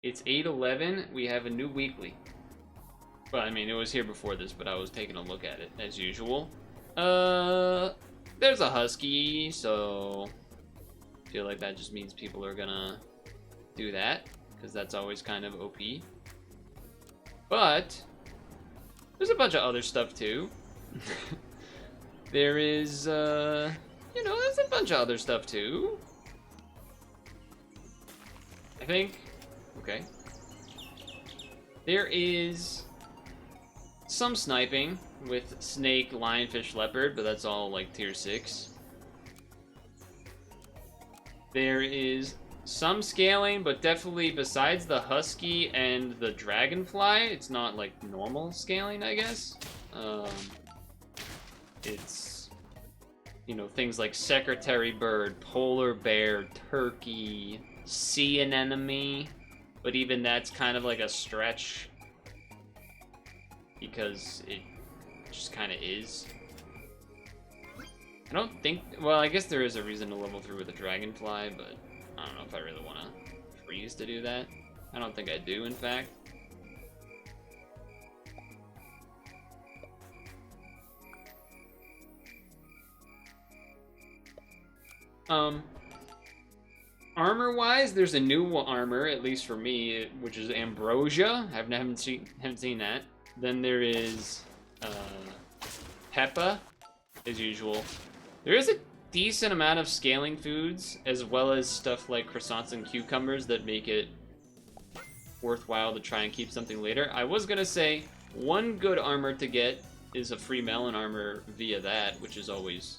It's 8:11. We have a new weekly. Well, I mean, it was here before this, but I was taking a look at it as usual. There's a husky, so I feel like that just means people are gonna do that because that's always kind of OP. But there's a bunch of other stuff too. There is, there's a bunch of other stuff too. I think. Okay. There is some sniping with snake, lionfish, leopard, but that's all like tier 6. There is some scaling, but definitely besides the husky and the dragonfly, it's not like normal scaling, I guess. It's, things like secretary bird, polar bear, turkey, sea anemone, but even that's kind of like a stretch because it just kind of is. I don't think, well, I guess there is a reason to level through with a dragonfly, but I don't know if I really want to freeze to do that. I don't think I do, in fact. Armor-wise, there's a new armor, at least for me, which is Ambrosia. I haven't seen that. Then there is Peppa, as usual. There is a decent amount of scaling foods, as well as stuff like croissants and cucumbers that make it worthwhile to try and keep something later. I was gonna say, one good armor to get is a free melon armor via that, which is always,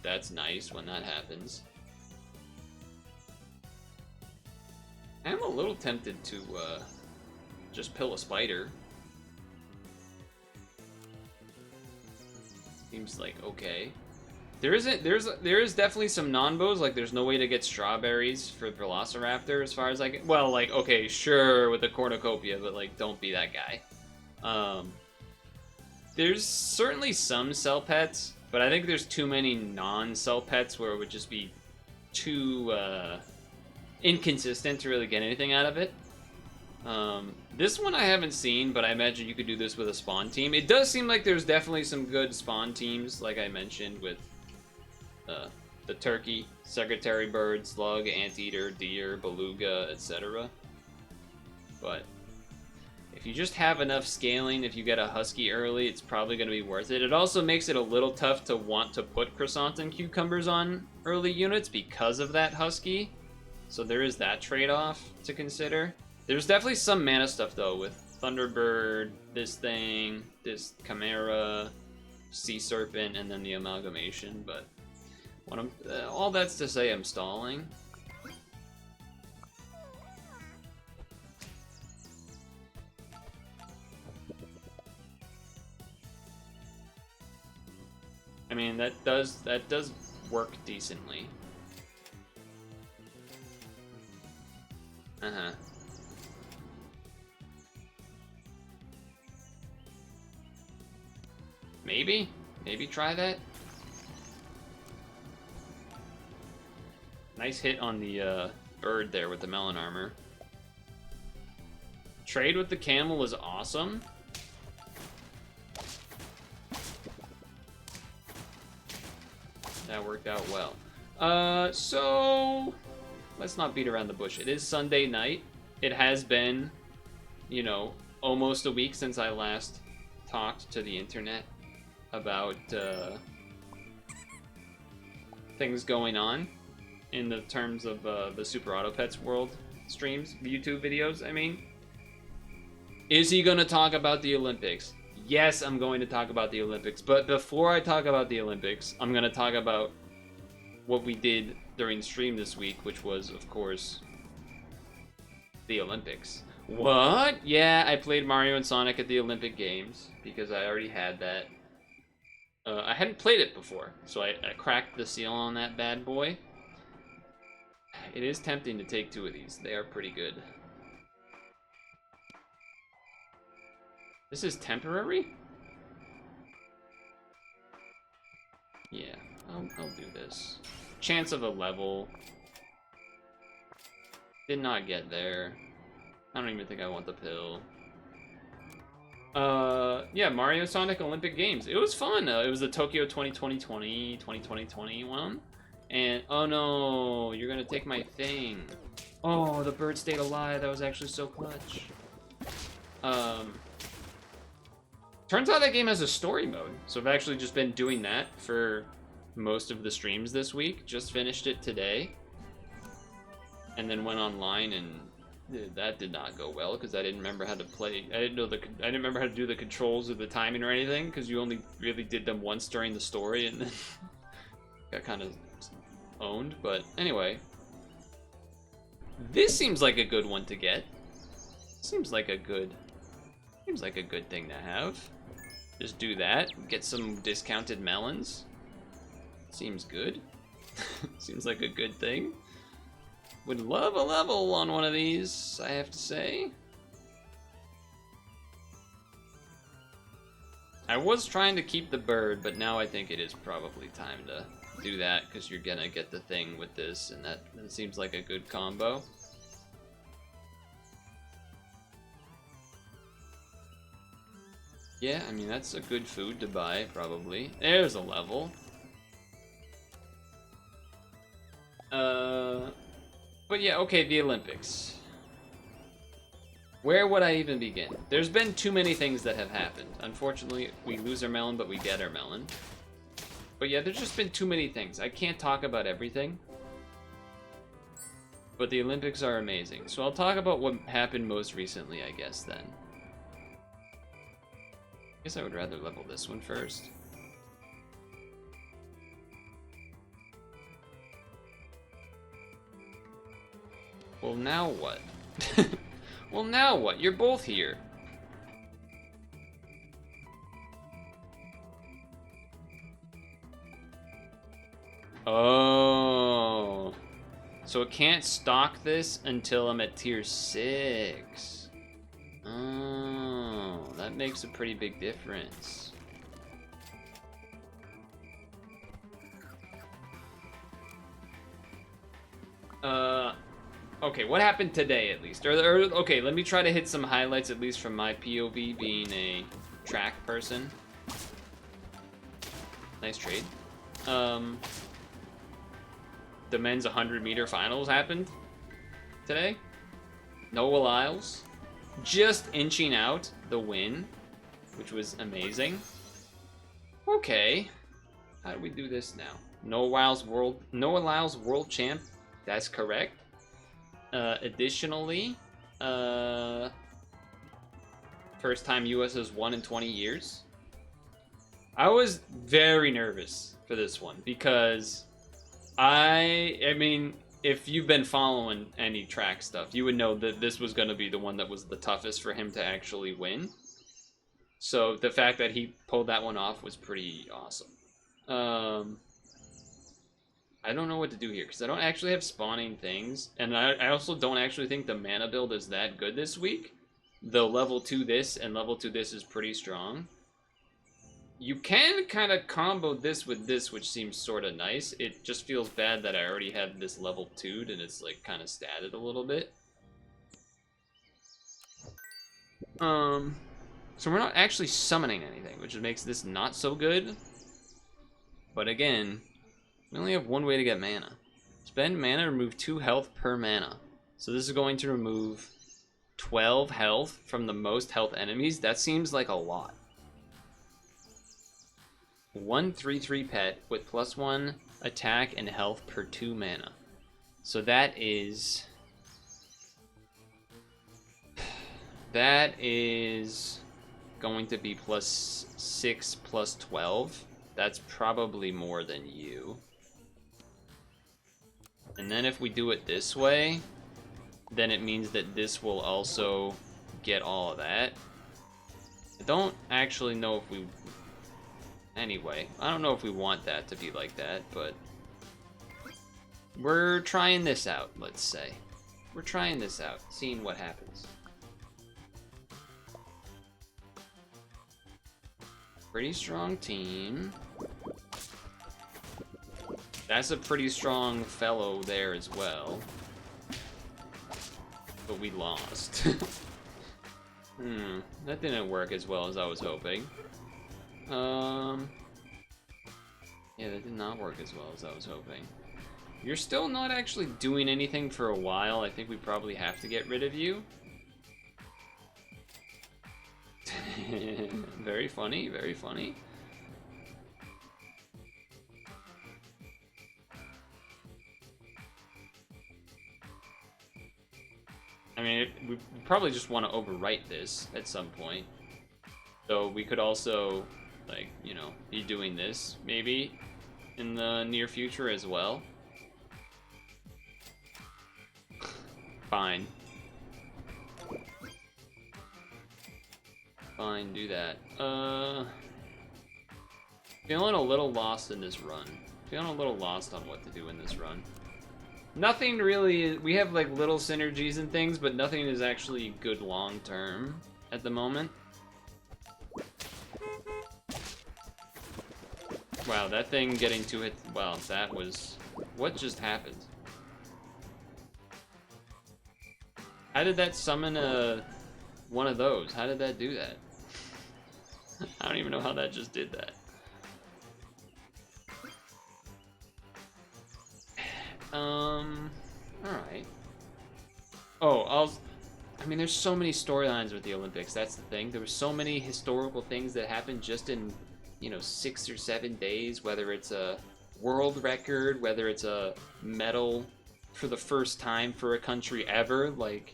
that's nice when that happens. I'm a little tempted to just pill a spider. Seems like okay. There is definitely some non-bows, like there's no way to get strawberries for Velociraptor as far as I can. Well, like, okay, sure with the cornucopia, but like don't be that guy. There's certainly some cell pets, but I think there's too many non-cell pets where it would just be too inconsistent to really get anything out of it. This one I haven't seen, but I imagine you could do this with a spawn team. It does seem like there's definitely some good spawn teams, like I mentioned, with the turkey, secretary bird, slug, anteater, deer, beluga, etc. But if you just have enough scaling, if you get a husky early, it's probably going to be worth it. It also makes it a little tough to want to put croissants and cucumbers on early units because of that husky. So there is that trade-off to consider. There's definitely some mana stuff, though, with Thunderbird, this thing, this Chimera, Sea Serpent, and then the Amalgamation, but all that's to say I'm stalling. I mean, that does work decently. Uh-huh. Maybe try that. Nice hit on the bird there with the melon armor. Trade with the camel is awesome. That worked out well. So let's not beat around the bush. It is Sunday night. It has been, almost a week since I last talked to the internet about things going on in the terms of the Super Auto Pets World streams, YouTube videos, I mean. Is he going to talk about the Olympics? Yes, I'm going to talk about the Olympics. But before I talk about the Olympics, I'm going to talk about what we did during stream this week, which was, of course, the Olympics. What? Yeah, I played Mario and Sonic at the Olympic Games because I already had that. I hadn't played it before, so I cracked the seal on that bad boy. It is tempting to take 2 of these. They are pretty good. This is temporary? Yeah, I'll do this. Chance of a level. Did not get there. I don't even think I want the pill. Yeah, Mario Sonic Olympic Games. It was fun. It was the Tokyo 2020 one. And, oh no, you're gonna take my thing. Oh, the bird stayed alive. That was actually so clutch. Turns out that game has a story mode. So I've actually just been doing that for most of the streams this week. Just finished it today. And then went online, and that did not go well because I didn't remember how to play. I didn't remember how to do the controls or the timing or anything because you only really did them once during the story and then got kind of owned. But anyway, this seems like a good one to get. Seems like a good thing to have. Just do that. Get some discounted melons. Seems good. Seems like a good thing. Would love a level on one of these, I have to say. I was trying to keep the bird, but now I think it is probably time to do that because you're gonna get the thing with this, and that seems like a good combo. Yeah, I mean, that's a good food to buy, probably. There's a level. But yeah, okay, the Olympics. Where would I even begin? There's been too many things that have happened. Unfortunately, we lose our melon, but we get our melon. But yeah, there's just been too many things. I can't talk about everything. But the Olympics are amazing. So I'll talk about what happened most recently, I guess, then. I guess I would rather level this one first. Well, now what? Well, now what? You're both here. Oh. So it can't stock this until I'm at tier 6. Oh, that makes a pretty big difference. Okay, what happened today at least? Or okay, let me try to hit some highlights at least from my POV being a track person. Nice trade. The men's 100-meter finals happened today. Noah Lyles just inching out the win, which was amazing. Okay, how do we do this now? Noah Lyles world champ. That's correct. Additionally, first time US has won in 20 years. I was very nervous for this one because I mean, if you've been following any track stuff, you would know that this was going to be the one that was the toughest for him to actually win. So the fact that he pulled that one off was pretty awesome. I don't know what to do here because I don't actually have spawning things, and I also don't actually think the mana build is that good this week. Though level 2 this and level 2 this is pretty strong. You can kind of combo this with this, which seems sort of nice. It just feels bad that I already have this level 2'd and it's like kind of statted a little bit. So we're not actually summoning anything, which makes this not so good. But again, we only have one way to get mana. Spend mana, remove 2 health per mana. So this is going to remove 12 health from the most health enemies. That seems like a lot. 1/3/3 pet with +1 attack and health per 2 mana. So that is going to be +6 +12. That's probably more than you. And then if we do it this way, then it means that this will also get all of that. I don't actually know if we... Anyway, I don't know if we want that to be like that, but... We're trying this out, let's say. We're trying this out, seeing what happens. Pretty strong team. That's a pretty strong fellow there as well. but we lost. That didn't work as well as I was hoping. Yeah, that did not work as well as I was hoping. You're still not actually doing anything for a while. I think we probably have to get rid of you. Very funny, very funny. I mean, we probably just want to overwrite this at some point. So we could also, like, you know, be doing this maybe in the near future as well. Fine. Fine, do that. Feeling a little lost in this run. Feeling a little lost on what to do in this run. Nothing really, we have like little synergies and things, but nothing is actually good long term at the moment. Wow, that thing getting to it, wow, that was, what just happened? How did that summon one of those? How did that do that? I don't even know how that just did that. Alright. Oh, I mean, there's so many storylines with the Olympics, that's the thing. There were so many historical things that happened just in, you know, 6 or 7 days, whether it's a world record, whether it's a medal for the first time for a country ever, like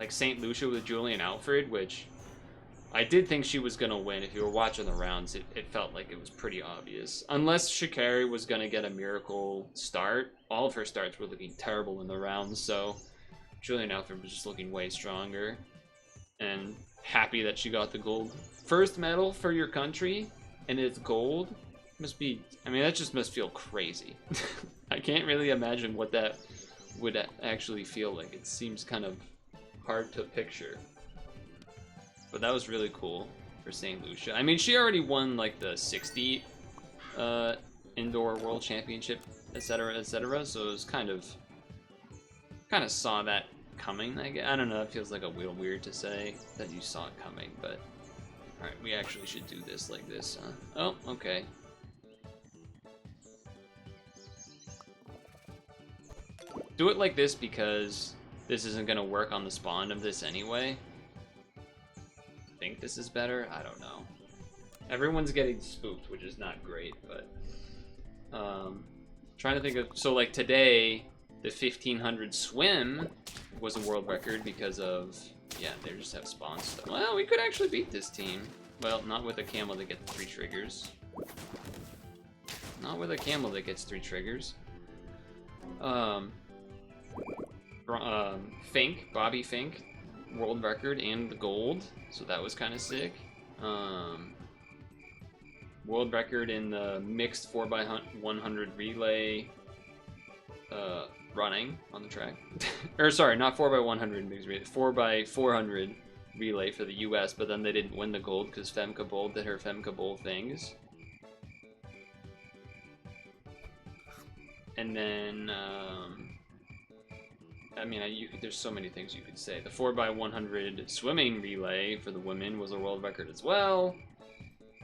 St. Lucia with Julian Alfred, which I did think she was going to win. If you were watching the rounds, it felt like it was pretty obvious. Unless Shikari was going to get a miracle start. All of her starts were looking terrible in the rounds, so Julian Alfred was just looking way stronger. And happy that she got the gold. First medal for your country, and it's gold? Must be, I mean, that just must feel crazy. I can't really imagine what that would actually feel like. It seems kind of hard to picture. But that was really cool for St. Lucia. I mean, she already won like the 60 indoor world championship, etc., so it was kind of saw that coming. I don't know, it feels like a little weird to say that you saw it coming, but all right, we actually should do this like this, huh? Oh, okay. Do it like this because this isn't gonna work on the spawn of this anyway. I think this is better? I don't know. Everyone's getting spooked, which is not great, but trying to think of, so like today, the 1500 swim was a world record because of, yeah, they just have spawn stuff. Well, we could actually beat this team. Well, not with a camel that gets 3 triggers. Not with a camel that gets 3 triggers. Fink, Bobby Fink, world record and the gold, so that was kind of sick. World record in the mixed 4x100 relay running on the track. Or sorry, not 4x100 mixed relay, 4x400 relay for the US, but then they didn't win the gold because Femke Bol did her Femke Bol things. And then, I mean, there's so many things you could say. The 4x100 swimming relay for the women was a world record as well.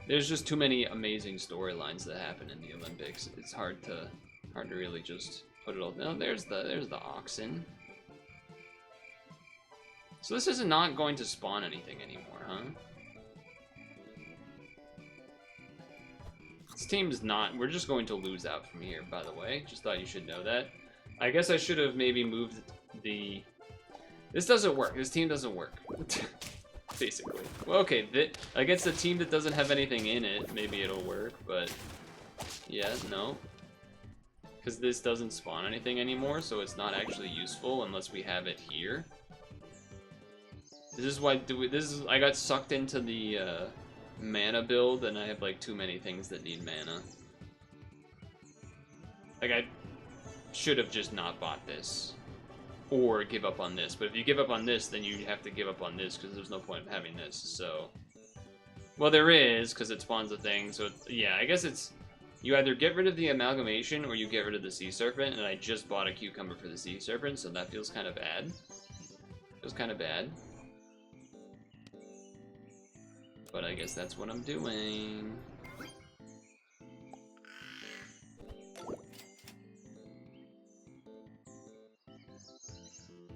There's just too many amazing storylines that happen in the Olympics. It's hard to really just put it all. No, there's the oxen. So this is not going to spawn anything anymore, huh? This team's not. We're just going to lose out from here, by the way. Just thought you should know that. I guess I should have maybe moved the... This doesn't work. This team doesn't work. Basically. Well, okay, against a team that doesn't have anything in it, maybe it'll work, but... Yeah, no. Because this doesn't spawn anything anymore, so it's not actually useful unless we have it here. This is why... I got sucked into the mana build, and I have, like, too many things that need mana. Like, I should have just not bought this. Or give up on this. But if you give up on this, then you have to give up on this, because there's no point in having this, so... Well, there is, because it spawns a thing, so... Yeah, I guess it's You either get rid of the amalgamation or you get rid of the sea serpent, and I just bought a cucumber for the sea serpent, so that feels kind of bad. Feels kind of bad. But I guess that's what I'm doing.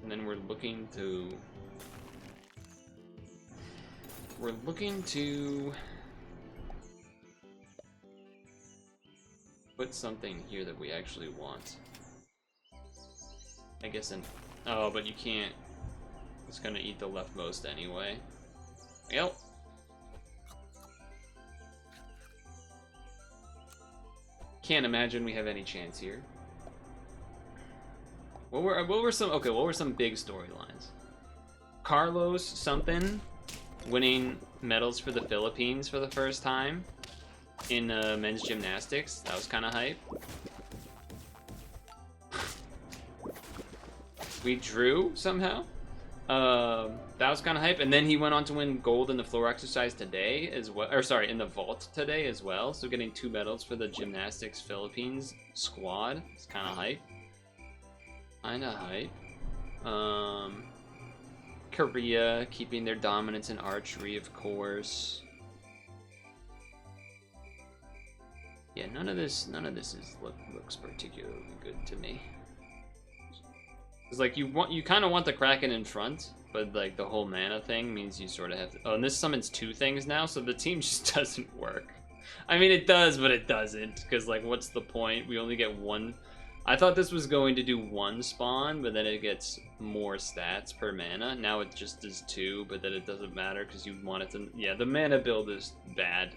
And then we're looking to put something here that we actually want. I guess oh, but you can't. It's gonna eat the leftmost anyway. Yep. Can't imagine we have any chance here. What were some big storylines? Carlos something winning medals for the Philippines for the first time in men's gymnastics. That was kind of hype. We drew somehow. That was kind of hype, and then he went on to win gold in the floor exercise today as well, or sorry, in the vault today as well. So getting 2 medals for the gymnastics Philippines squad. It's kind of hype. Kinda hype. Korea keeping their dominance in archery, of course. Yeah, none of this looks particularly good to me. It's like you kind of want the Kraken in front, but like the whole mana thing means you sort of have to. Oh, and this summons 2 things now, so the team just doesn't work. I mean, it does, but it doesn't, because like, what's the point? We only get 1. I thought this was going to do 1 spawn, but then it gets more stats per mana. Now it just does 2, but then it doesn't matter because you want it to. Yeah, the mana build is bad.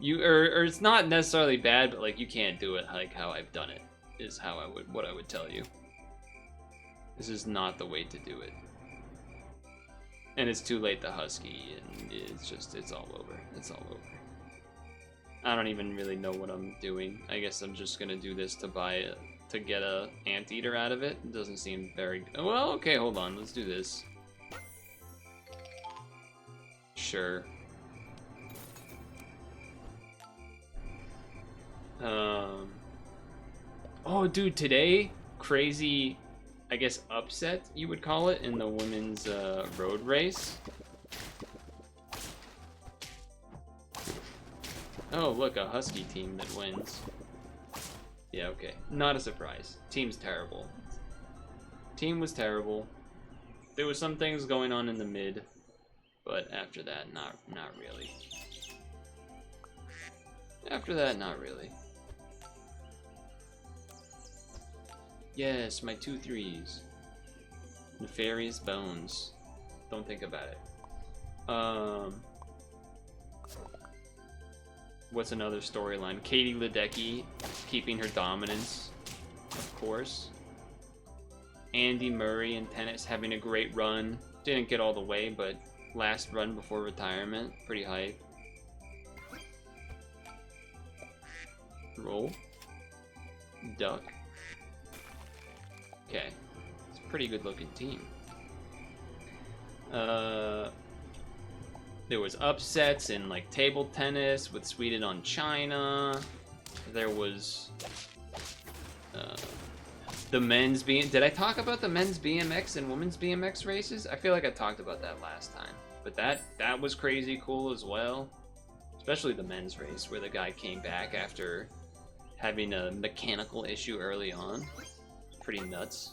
Or it's not necessarily bad, but like you can't do it like how I've done it. Is how what I would tell you. This is not the way to do it. And it's too late to Husky, and it's all over. It's all over. I don't even really know what I'm doing. I guess I'm just gonna do this to get a anteater out of it. It doesn't seem very well. Okay, hold on. Let's do this. Sure. Oh, dude, today crazy. I guess upset, you would call it, in the women's road race. Oh, look, a Husky team that wins. Yeah, okay. Not a surprise. Team's terrible. Team was terrible. There was some things going on in the mid, but after that, not really. After that, not really. Yes, my 2 3s. Nefarious Bones. Don't think about it. What's another storyline? Katie Ledecky keeping her dominance, of course. Andy Murray in tennis having a great run. Didn't get all the way, but last run before retirement. Pretty hype. Roll. Duck. Okay, it's a pretty good looking team. There was upsets in like table tennis with Sweden on China. There was the men's did I talk about the men's BMX and women's BMX races? I feel like I talked about that last time, but that was crazy cool as well. Especially the men's race where the guy came back after having a mechanical issue early on. Pretty nuts.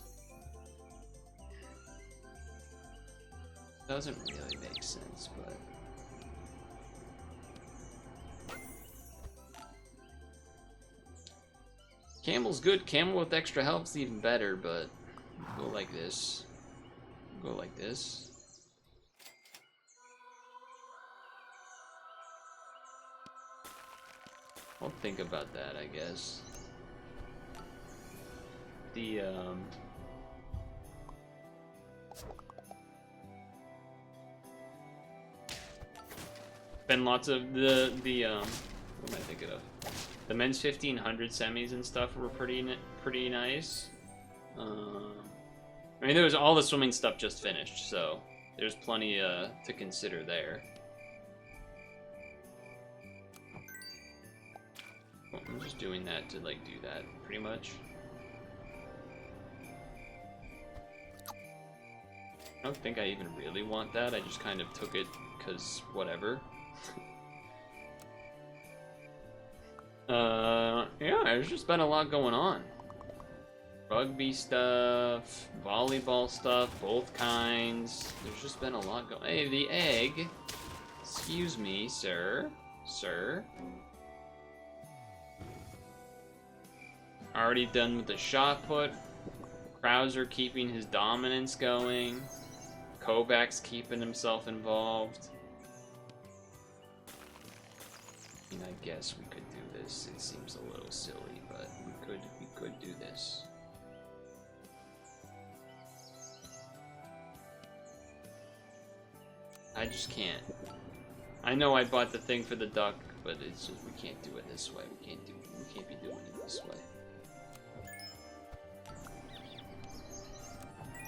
Doesn't really make sense, but Camel's good. Camel with extra health's even better, but go like this. Go like this. I'll think about that, I guess. Been lots of the what am I thinking of? The men's 1500 semis and stuff were pretty nice. I mean, there was all the swimming stuff just finished, so there's plenty to consider there. I'm just doing that to, like, do that, pretty much. I don't think I even really want that. I just kind of took it because whatever. Yeah, there's just been a lot going on. Rugby stuff, volleyball stuff, both kinds. There's just been a lot going. Hey, the egg. Excuse me, sir. Sir. Already done with the shot put. Krauser keeping his dominance going. Kovacs keeping himself involved. I mean, I guess we could do this. It seems a little silly, but we could do this. I just can't. I know I bought the thing for the duck, but it's just we can't do it this way. We can't be doing it this way.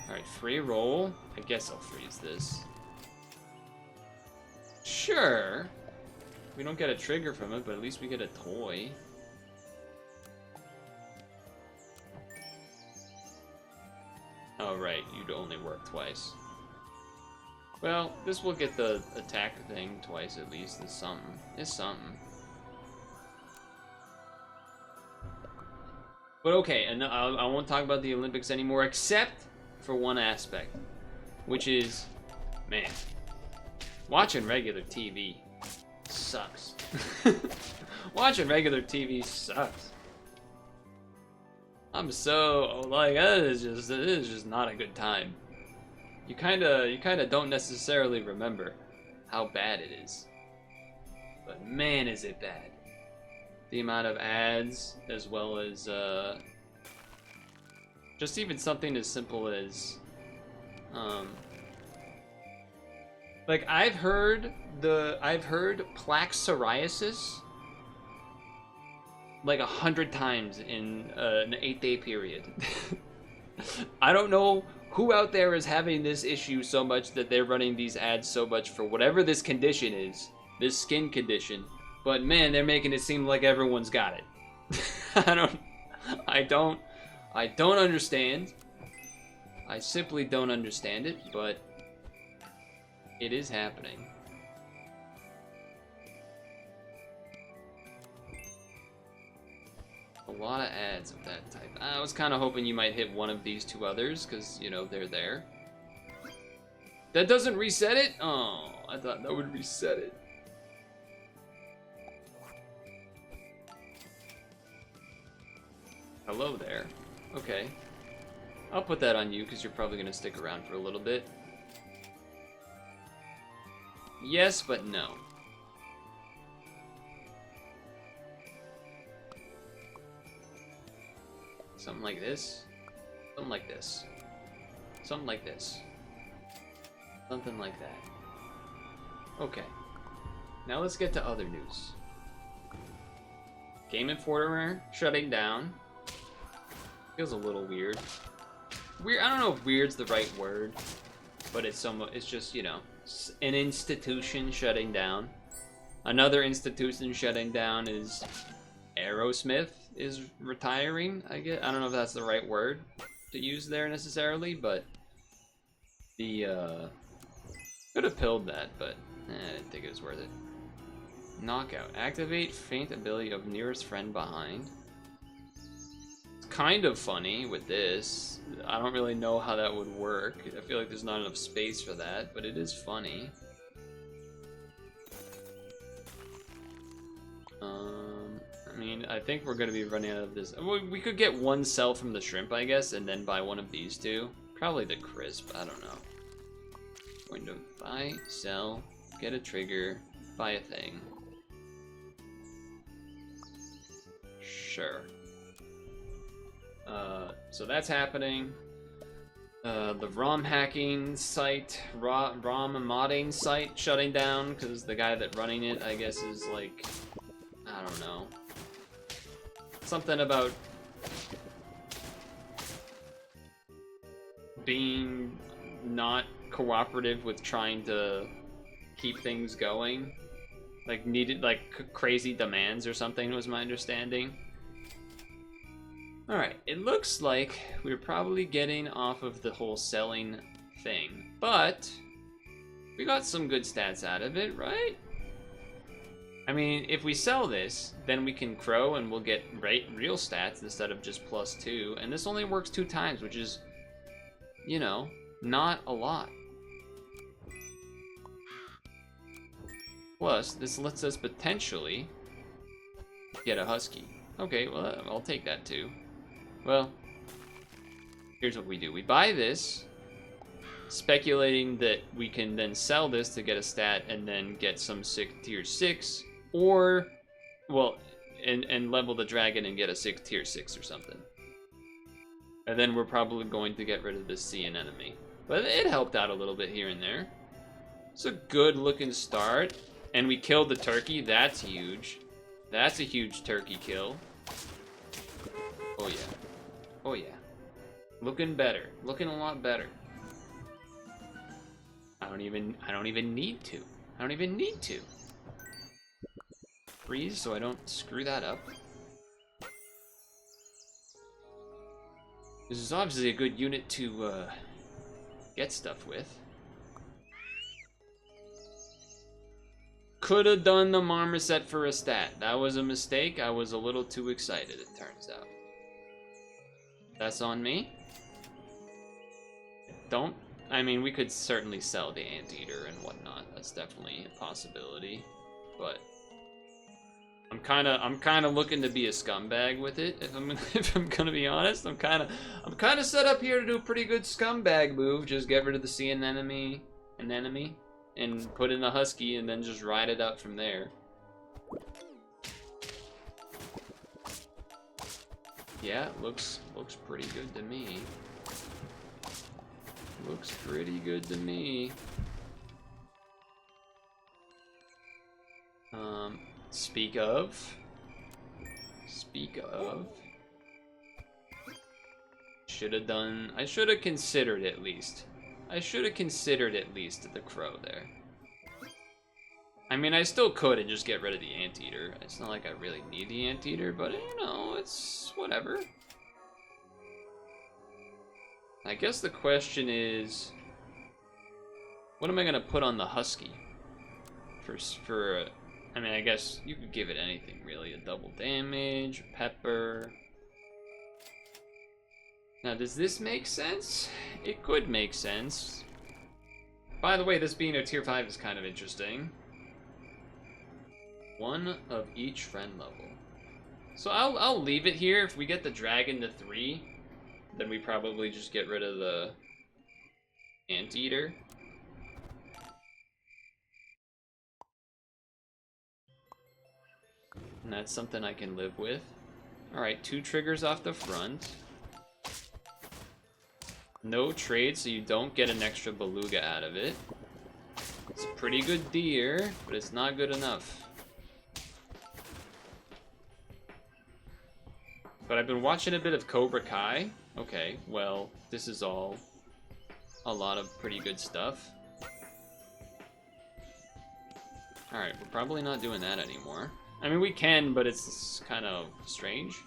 Alright, free roll. I guess I'll freeze this. Sure. We don't get a trigger from it, but at least we get a toy. Oh, right. You'd only work twice. Well, this will get the attack thing twice at least. It's something. It's something. But okay, and I won't talk about the Olympics anymore, except for one aspect, which is, man, watching regular TV sucks. Watching regular TV sucks. I'm so like it is just not a good time. You kind of don't necessarily remember how bad it is, but man, is it bad. The amount of ads, as well as just even something as simple as like I've heard plaque psoriasis like 100 times in an 8-day period. I don't know who out there is having this issue so much that they're running these ads so much for whatever this condition is, this skin condition, but man, they're making it seem like everyone's got it. I don't understand. I simply don't understand it, but it is happening. A lot of ads of that type. I was kind of hoping you might hit one of these two others, because, you know, they're there. That doesn't reset it? Oh, I thought that would reset it. Hello there. Okay. I'll put that on you, because you're probably going to stick around for a little bit. Yes, but no. Something like this. Something like this. Something like this. Something like that. Okay. Now let's get to other news. Game Informer shutting down. Feels a little weird. Weird. I don't know if weird's the right word, but it's just, you know, an institution shutting down. Another institution shutting down is Aerosmith is retiring, I guess. I don't know if that's the right word to use there necessarily, but the could have pilled that, but I didn't think it was worth it. Knockout. Activate faint ability of nearest friend behind. It's kind of funny with this. I don't really know how that would work. I feel like there's not enough space for that, but it is funny. I mean, I think we're gonna be running out of this. We could get one cell from the shrimp, I guess, and then buy one of these two. Probably the crisp, I don't know. Going to buy, sell, get a trigger, buy a thing. Sure. So that's happening. The ROM hacking site, ROM modding site shutting down because the guy that running it, I guess, is like, I don't know. Something about being not cooperative with trying to keep things going. Like, needed, like, crazy demands or something was my understanding. Alright, it looks like we're probably getting off of the whole selling thing. But we got some good stats out of it, right? I mean, if we sell this, then we can crow and we'll get real stats instead of just +2. And this only works 2 times, which is, you know, not a lot. Plus, this lets us potentially get a husky. Okay, well, I'll take that too. Well, here's what we do. We buy this, speculating that we can then sell this to get a stat and then get some tier 6, or, well, and level the dragon and get a tier 6 or something. And then we're probably going to get rid of this sea anemone. But it helped out a little bit here and there. It's a good looking start. And we killed the turkey. That's huge. That's a huge turkey kill. Oh yeah. Oh yeah. Looking better. Looking a lot better. I don't even need to. I don't even need to. Freeze so I don't screw that up. This is obviously a good unit to get stuff with. Could have done the marmoset for a stat. That was a mistake. I was a little too excited, it turns out. That's on me. I mean, we could certainly sell the anteater and whatnot. That's definitely a possibility. But I'm kind of looking to be a scumbag with it. If I'm gonna be honest, I'm kind of set up here to do a pretty good scumbag move. Just get rid of the sea anemone, and put in a husky, and then just ride it up from there. Yeah, looks pretty good to me. Looks pretty good to me. Speak of. I should have considered at least. The crow there. I mean, I still could and just get rid of the anteater. It's not like I really need the anteater, but you know, it's whatever. I guess the question is, what am I gonna put on the husky? I mean, I guess you could give it anything really. A double damage, pepper. Now, does this make sense? It could make sense. By the way, this being a tier 5 is kind of interesting. 1 of each friend level. So I'll leave it here. If we get the dragon to 3, then we probably just get rid of the anteater. And that's something I can live with. Alright, 2 triggers off the front. No trade, so you don't get an extra beluga out of it. It's a pretty good deer, but it's not good enough. But I've been watching a bit of Cobra Kai. Okay, well, this is all a lot of pretty good stuff. Alright, we're probably not doing that anymore. I mean, we can, but it's kind of strange.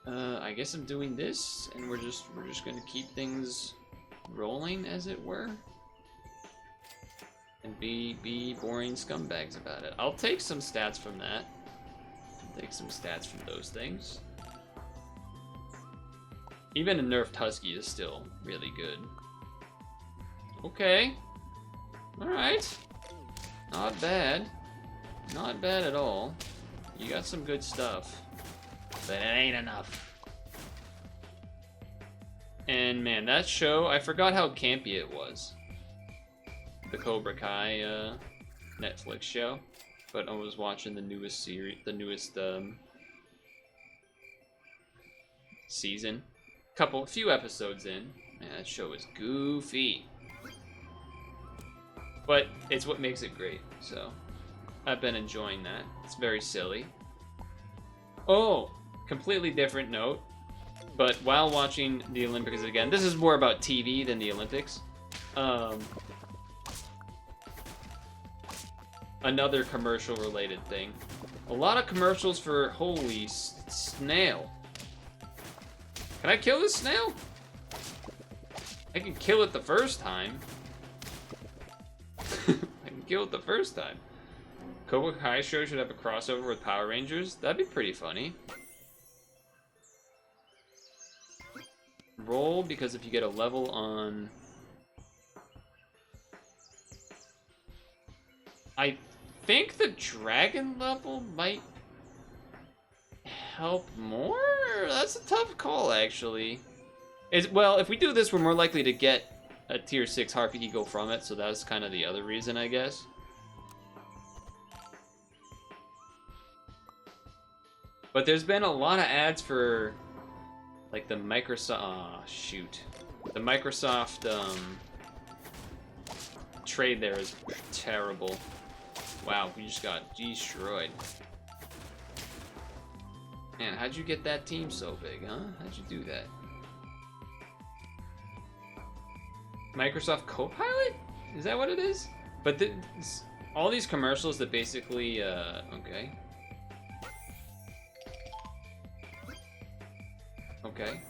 I guess I'm doing this, and we're just gonna keep things rolling, as it were, and be boring scumbags about it. I'll take some stats from that. Take some stats from those things. Even a nerfed husky is still really good. Okay. Alright. Not bad. Not bad at all. You got some good stuff. But it ain't enough. And man, that show, I forgot how campy it was. The Cobra Kai Netflix show. But I was watching the newest series, season. Few episodes in. Man, that show is goofy. But it's what makes it great, so I've been enjoying that. It's very silly. Oh, completely different note. But while watching the Olympics again, this is more about TV than the Olympics. another commercial related thing. A lot of commercials for holy snail. Can I kill this snail? I can kill it the first time. I can kill it the first time. Cobra Kai show should have a crossover with Power Rangers. That'd be pretty funny. Roll, because if you get a level on... I think the dragon level might help more? That's a tough call, actually. Well, if we do this, we're more likely to get a tier 6 Harpy Eagle from it, so that's kind of the other reason, I guess. But there's been a lot of ads for, like, the Microsoft... Aw, shoot. The Microsoft, trade there is terrible. Wow, we just got destroyed. Man, how'd you get that team so big, huh? How'd you do that? Microsoft Copilot? Is that what it is? But all these commercials that basically, okay. Okay.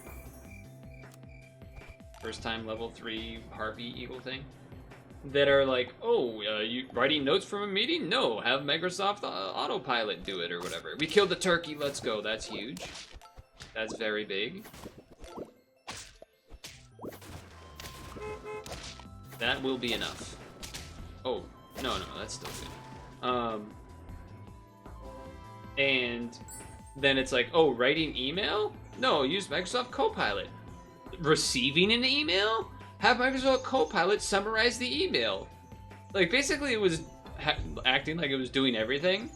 First time level 3 Harpy Eagle thing. That are like, oh, you writing notes from a meeting? No, have Microsoft Autopilot do it or whatever. We killed the turkey, let's go. That's huge. That's very big. That will be enough. Oh, no, that's still good. And then it's like, oh, writing email? No, use Microsoft Copilot. Receiving an email? Have Microsoft Copilot summarize the email. Like, basically it was acting like it was doing everything.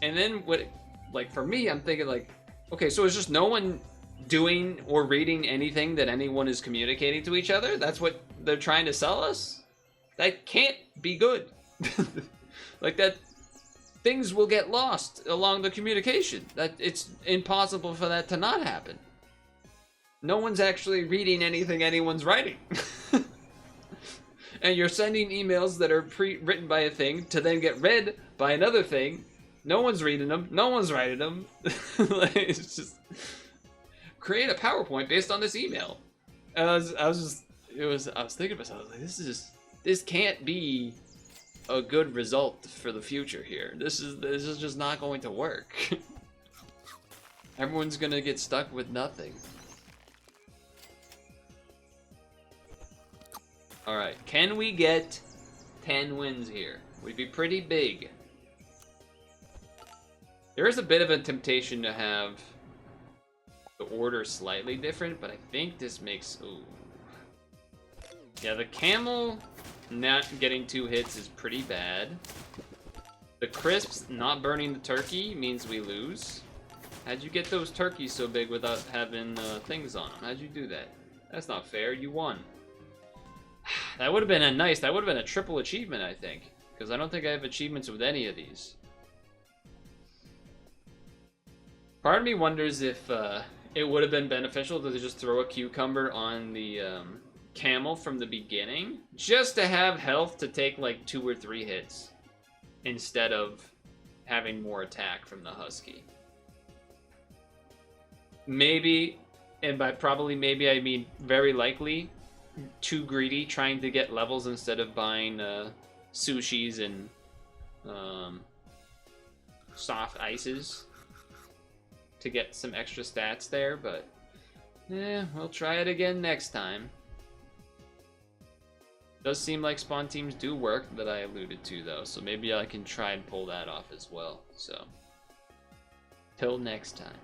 And then what, like, for me, I'm thinking like, okay, so it's just no one doing or reading anything that anyone is communicating to each other? That's what they're trying to sell us? That can't be good. Like, that, things will get lost along the communication. That it's impossible for that to not happen. No one's actually reading anything anyone's writing. And you're sending emails that are written by a thing to then get read by another thing. No one's reading them. No one's writing them. Like, it's just create a PowerPoint based on this email. And I was thinking to myself, like, this can't be a good result for the future here. This is just not going to work. Everyone's gonna get stuck with nothing. Alright, can we get 10 wins here? Would be pretty big. There is a bit of a temptation to have the order slightly different, but I think this makes... Ooh. Yeah, the camel not getting 2 hits is pretty bad. The crisps not burning the turkey means we lose. How'd you get those turkeys so big without having things on them? How'd you do that? That's not fair, you won. That would have been that would have been a triple achievement, I think. Because I don't think I have achievements with any of these. Part of me wonders if it would have been beneficial to just throw a cucumber on the camel from the beginning. Just to have health to take like 2 or 3 hits. Instead of having more attack from the husky. Maybe, and by probably maybe I mean very likely, too greedy trying to get levels instead of buying sushis and soft ices to get some extra stats there, but yeah, we'll try it again next time. Does seem like spawn teams do work that I alluded to though, so maybe I can try and pull that off as well. So till next time.